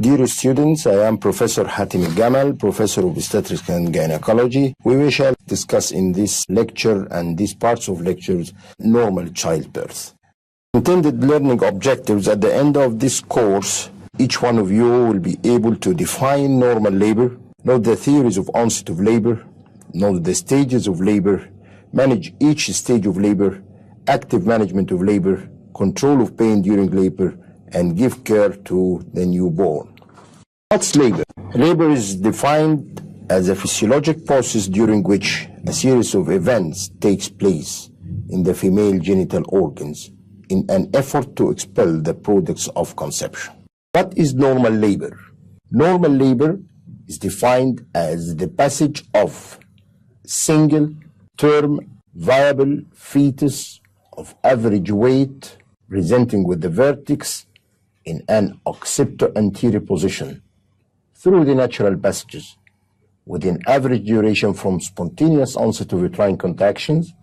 Dear students, I am Professor Hatem Elgamal, Professor of Obstetrics and Gynecology. We shall discuss in this lecture and these parts of lectures normal childbirth. Intended learning objectives at the end of this course, each one of you will be able to define normal labor, know the theories of onset of labor, know the stages of labor, manage each stage of labor, active management of labor, control of pain during labor, and give care to the newborn. What's labor? Labor is defined as a physiologic process during which a series of events takes place in the female genital organs in an effort to expel the products of conception. What is normal labor? Normal labor is defined as the passage of single-term viable fetus of average weight presenting with the vertex in an occipito-anterior position through the natural passages with an average duration from spontaneous onset of uterine contractions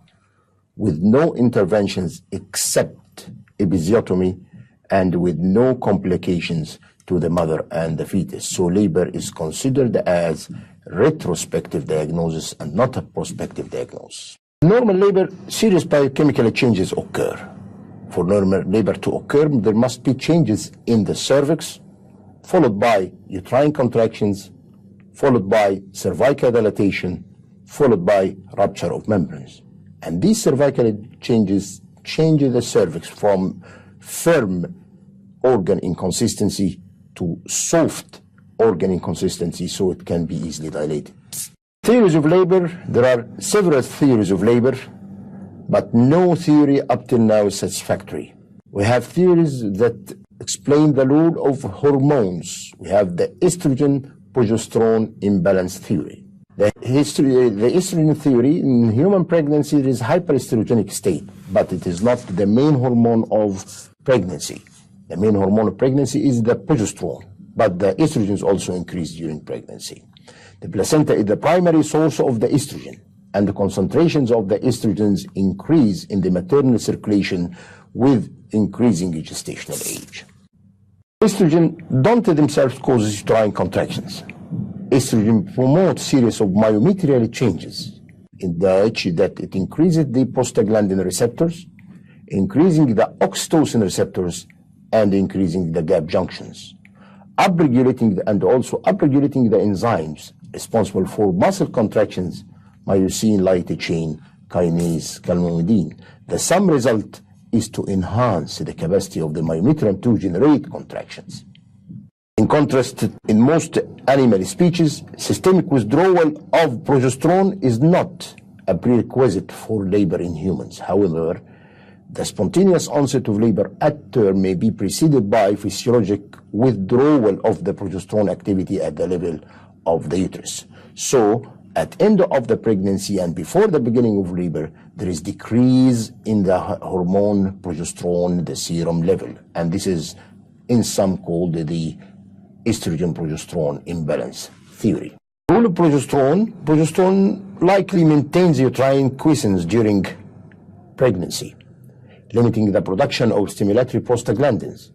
with no interventions except episiotomy and with no complications to the mother and the fetus. So labor is considered as retrospective diagnosis and not a prospective diagnosis. In normal labor, serious biochemical changes occur. For normal labor to occur, there must be changes in the cervix, followed by uterine contractions, followed by cervical dilatation, followed by rupture of membranes. And these cervical changes change the cervix from firm organ inconsistency to soft organ inconsistency, so it can be easily dilated. Theories of labor, there are several theories of labor, but no theory up till now is satisfactory. We have theories that explain the role of hormones. We have the estrogen-progesterone imbalance theory. The estrogen theory in human pregnancy is hyperestrogenic state, but it is not the main hormone of pregnancy. The main hormone of pregnancy is the progesterone, but the estrogens also increase during pregnancy. The placenta is the primary source of the estrogen, and the concentrations of the estrogens increase in the maternal circulation with increasing gestational age. Estrogen don't themselves cause uterine contractions. Estrogen promotes series of myometrial changes in which that it increases the prostaglandin receptors, increasing the oxytocin receptors, and increasing the gap junctions, upregulating and also upregulating the enzymes responsible for muscle contractions, myosin, light chain, kinase, calmodulin. The sum result is to enhance the capacity of the myometrium to generate contractions. In contrast, in most animal species, systemic withdrawal of progesterone is not a prerequisite for labor in humans. However, the spontaneous onset of labor at term may be preceded by physiologic withdrawal of the progesterone activity at the level of the uterus. So, at end of the pregnancy and before the beginning of labor, there is decrease in the hormone progesterone, the serum level, and this is in some called the estrogen-progesterone imbalance theory. Role of progesterone likely maintains uterine quiescence during pregnancy, limiting the production of stimulatory prostaglandins,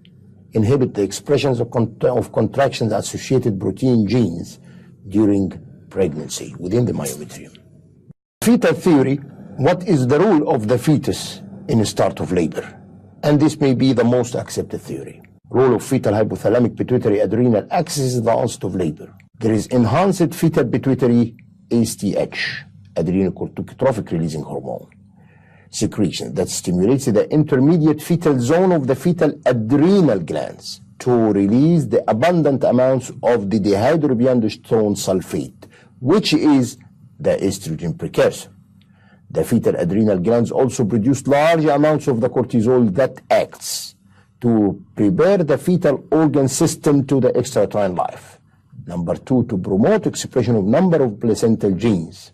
inhibit the expressions of contraction-associated protein genes during pregnancy within the myometrium. Fetal theory, what is the role of the fetus in the start of labor? And this may be the most accepted theory. Role of fetal hypothalamic-pituitary-adrenal axis is the onset of labor. There is enhanced fetal pituitary ASTH, adrenocorticotropic releasing hormone, secretion that stimulates the intermediate fetal zone of the fetal adrenal glands to release the abundant amounts of the dihydroepiandrosterone sulfate, which is the estrogen precursor. The fetal adrenal glands also produce large amounts of the cortisol that acts to prepare the fetal organ system to the extrauterine life. Number 2, to promote expression of number of placental genes.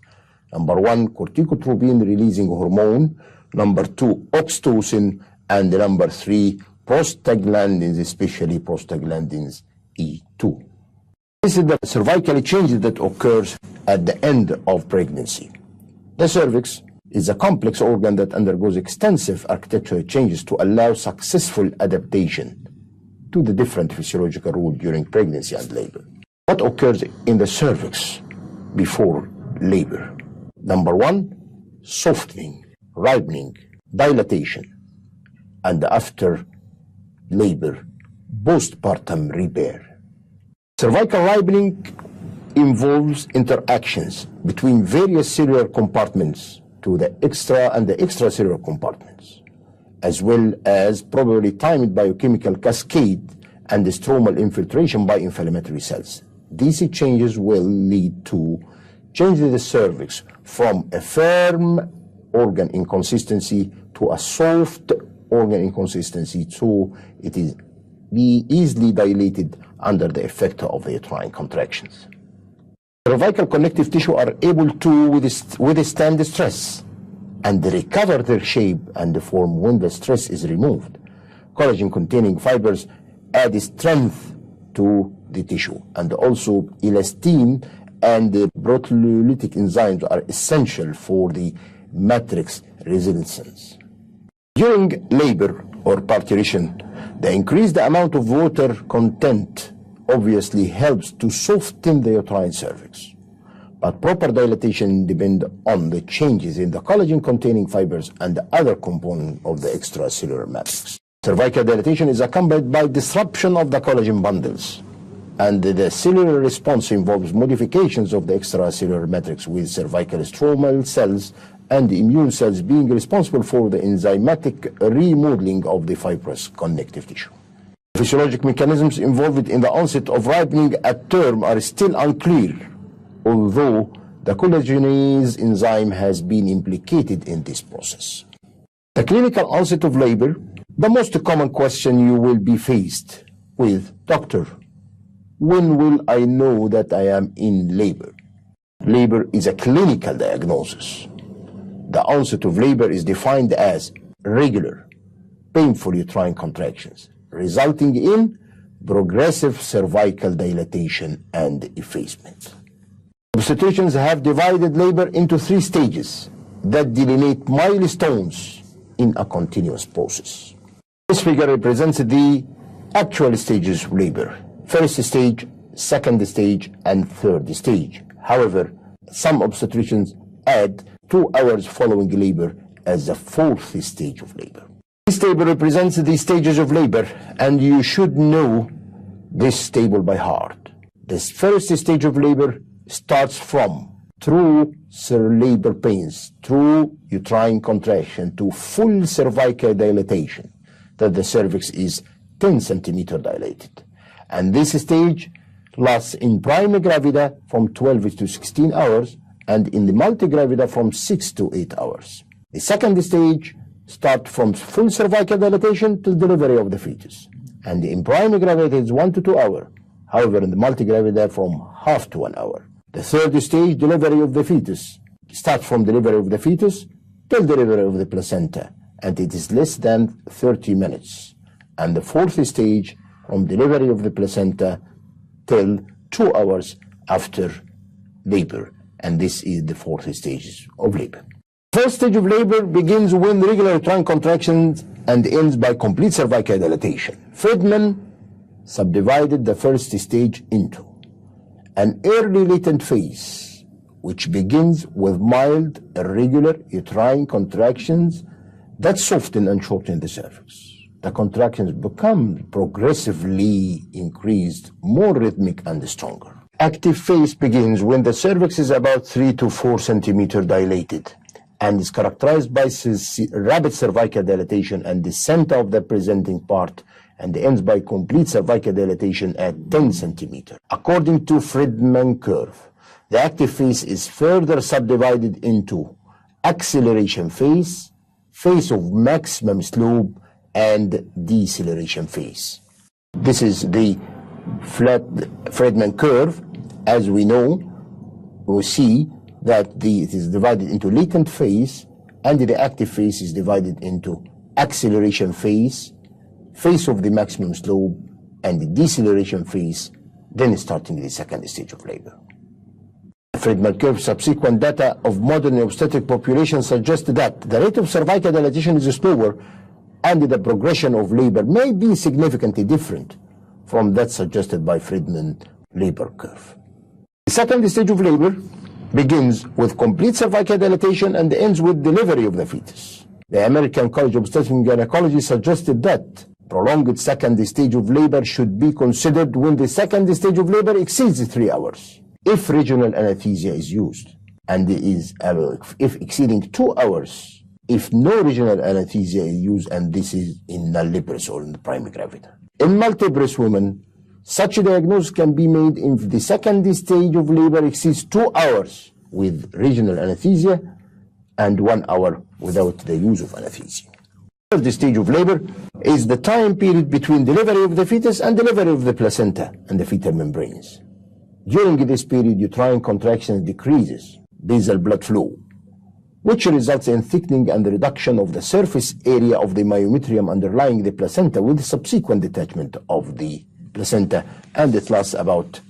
Number 1, corticotropin releasing hormone. Number 2, oxytocin. And number 3, prostaglandins, especially prostaglandins E2. This is the cervical change that occurs at the end of pregnancy. The cervix is a complex organ that undergoes extensive architectural changes to allow successful adaptation to the different physiological rules during pregnancy and labor. What occurs in the cervix before labor? Number one, softening, ripening, dilatation, and after labor, postpartum repair. Cervical ripening involves interactions between various cellular compartments to the extra and the extracellular compartments, as well as probably timed biochemical cascade and the stromal infiltration by inflammatory cells. These changes will lead to changes in the cervix from a firm organ inconsistency to a soft organ inconsistency, so it is be easily dilated under the effect of the uterine contractions. Cervical connective tissue are able to withstand the stress and recover their shape and form when the stress is removed. Collagen-containing fibers add strength to the tissue, and also elastin and the proteolytic enzymes are essential for the matrix resilience. During labor or parturition, the increased amount of water content obviously helps to soften the uterine cervix, but proper dilatation depends on the changes in the collagen-containing fibers and the other component of the extracellular matrix. Cervical dilatation is accompanied by disruption of the collagen bundles, and the cellular response involves modifications of the extracellular matrix, with cervical stromal cells and the immune cells being responsible for the enzymatic remodeling of the fibrous connective tissue. Physiologic mechanisms involved in the onset of ripening at term are still unclear, although the collagenase enzyme has been implicated in this process. The clinical onset of labor, the most common question you will be faced with: doctor, when will I know that I am in labor? Labor is a clinical diagnosis. The onset of labor is defined as regular, painful uterine contractions, resulting in progressive cervical dilatation and effacement. Obstetricians have divided labor into 3 stages that delineate milestones in a continuous process. This figure represents the actual stages of labor: first stage, second stage, and third stage. However, some obstetricians add 2 hours following labor as the 4th stage of labor. This table represents the stages of labor, and you should know this table by heart. The first stage of labor starts from true labor pains, true uterine contraction, to full cervical dilatation, that the cervix is 10 centimeters dilated. And this stage lasts in prima gravida from 12 to 16 hours, and in the multigravida from 6 to 8 hours. The second stage starts from full cervical dilatation to delivery of the fetus, and in prima gravida is 1 to 2 hours. However, in the multigravida from half to 1 hour. The third stage, delivery of the fetus, starts from delivery of the fetus till delivery of the placenta, and it is less than 30 minutes. And the fourth stage, from delivery of the placenta till 2 hours after labor, and this is the 4th stage of labor. First stage of labor begins when regular uterine contractions and ends by complete cervical dilatation. Friedman subdivided the first stage into an early latent phase, which begins with mild, irregular uterine contractions that soften and shorten the cervix. The contractions become progressively increased, more rhythmic and stronger. Active phase begins when the cervix is about 3 to 4 centimeters dilated and is characterized by rapid cervical dilatation and descent of the presenting part, and ends by complete cervical dilatation at 10 centimeters. According to Friedman Curve, the active phase is further subdivided into acceleration phase, phase of maximum slope, and deceleration phase. This is the Friedman curve. As we know, we see that it is divided into latent phase, and the active phase is divided into acceleration phase, phase of the maximum slope, and the deceleration phase, then starting the second stage of labor. Friedman curve subsequent data of modern obstetric population suggest that the rate of cervical dilatation is slower, and the progression of labor may be significantly different from that suggested by Friedman labor curve. The second stage of labor begins with complete cervical dilatation and ends with delivery of the fetus. The American College of Obstetrics and Gynecology suggested that prolonged second stage of labor should be considered when the second stage of labor exceeds 3 hours. If regional anesthesia is used, and if exceeding 2 hours, if no regional anesthesia is used, and this is in nullibris or in the primary gravida. In multiparous women, such a diagnosis can be made if the second stage of labor exceeds 2 hours with regional anesthesia and 1 hour without the use of anesthesia. The third stage of labor is the time period between delivery of the fetus and delivery of the placenta and the fetal membranes. During this period, uterine contraction decreases basal blood flow, which results in thickening and reduction of the surface area of the myometrium underlying the placenta with subsequent detachment of the placenta, and it lasts about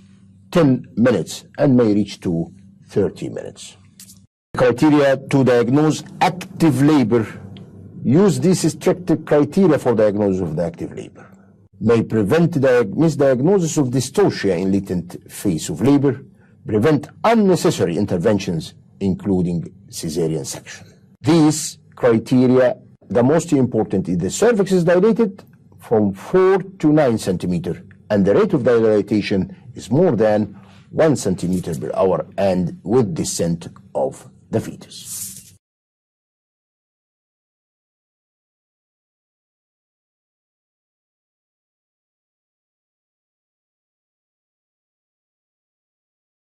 10 minutes and may reach to 30 minutes. Criteria to diagnose active labor. Use these strict criteria for diagnosis of the active labor. May prevent misdiagnosis of dystocia in latent phase of labor, prevent unnecessary interventions, including cesarean section. These criteria, the most important is the cervix is dilated from 4 to 9 centimeter, and the rate of dilatation is more than 1 centimeter per hour and with descent of the fetus.